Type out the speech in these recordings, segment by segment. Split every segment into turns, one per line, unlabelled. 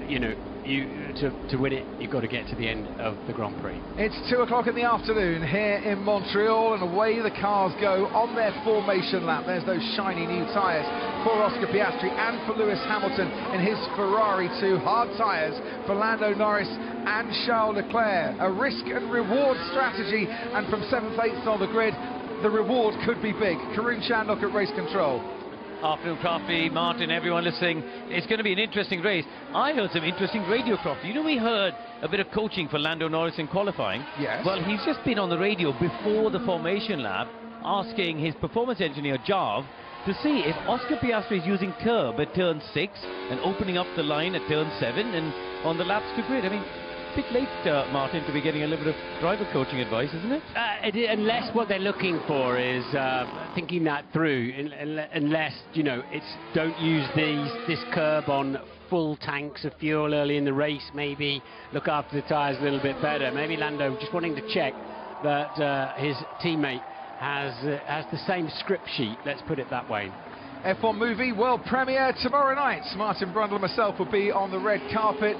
you know, to win it, you've got to get to the end of the Grand Prix.
It's 2 o'clock in the afternoon here in Montreal, and away the cars go on their formation lap. There's those shiny new tyres for Oscar Piastri and for Lewis Hamilton in his Ferrari 2. Hard tyres for Lando Norris and Charles Leclerc. A risk and reward strategy, and from 7th, 8th on the grid, the reward could be big. Karun Chandhok at race control.
Afternoon, Crofty, Martin, everyone listening. It's going to be an interesting race. I heard some interesting radio, Crofty. You know, we heard a bit of coaching for Lando Norris in qualifying.
Yes.
Well, he's just been on the radio before the formation lap asking his performance engineer, Jarve, to see if Oscar Piastri is using curb at turn 6 and opening up the line at turn 7 and on the laps to grid. I mean, a bit late, Martin, to be getting a little bit of driver coaching advice, isn't it?
Unless what they're looking for is thinking that through, unless, you know, it's don't use this curb on full tanks of fuel early in the race, maybe look after the tyres a little bit better. Maybe Lando just wanting to check that his teammate has the same script sheet, let's put it that way.
F1 movie world premiere tomorrow night. Martin Brundle and myself will be on the red carpet.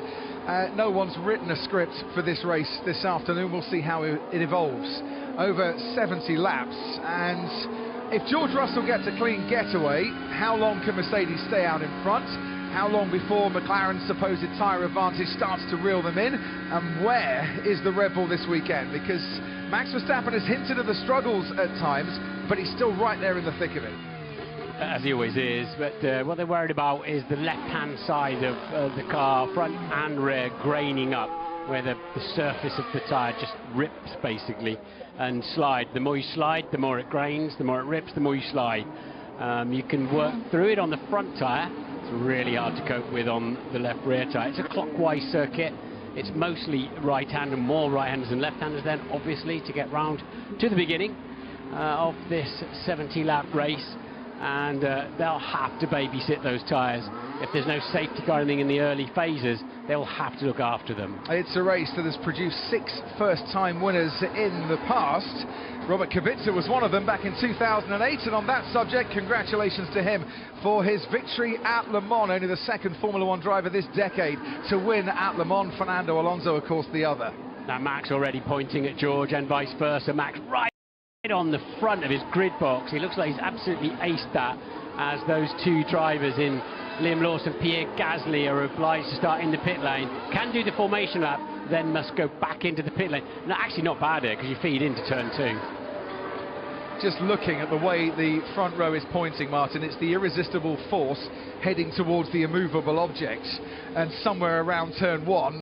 No one's written a script for this race this afternoon. We'll see how it evolves over 70 laps. And if George Russell gets a clean getaway, how long can Mercedes stay out in front? How long before McLaren's supposed tyre advantage starts to reel them in? And where is the Red Bull this weekend? Because Max Verstappen has hinted at the struggles at times, but he's still right there in the thick of it.
As he always is, but what they're worried about is the left-hand side of the car, front and rear, graining up, where the surface of the tyre just rips, basically, and slide. The more you slide, the more it grains, the more it rips, the more you slide. You can work through it on the front tyre. It's really hard to cope with on the left rear tyre. It's a clockwise circuit. It's mostly right-handed, more right-handers than left-handers then, obviously, to get round to the beginning of this 70-lap race. And they'll have to babysit those tyres. If there's no safety car or anything in the early phases, they'll have to look after them.
It's a race that has produced 6 first-time winners in the past. Robert Kubica was one of them back in 2008, and on that subject, congratulations to him for his victory at Le Mans, only the second Formula One driver this decade to win at Le Mans. Fernando Alonso, of course, the other.
Now Max already pointing at George and vice versa. Max right on the front of his grid box. He looks like he's absolutely aced that, as those two drivers in Liam Lawson, Pierre Gasly, are obliged to start in the pit lane, can do the formation lap, then must go back into the pit lane. No, actually not bad here, because you feed into turn 2.
Just looking at the way the front row is pointing, Martin, it's the irresistible force heading towards the immovable object, and somewhere around turn 1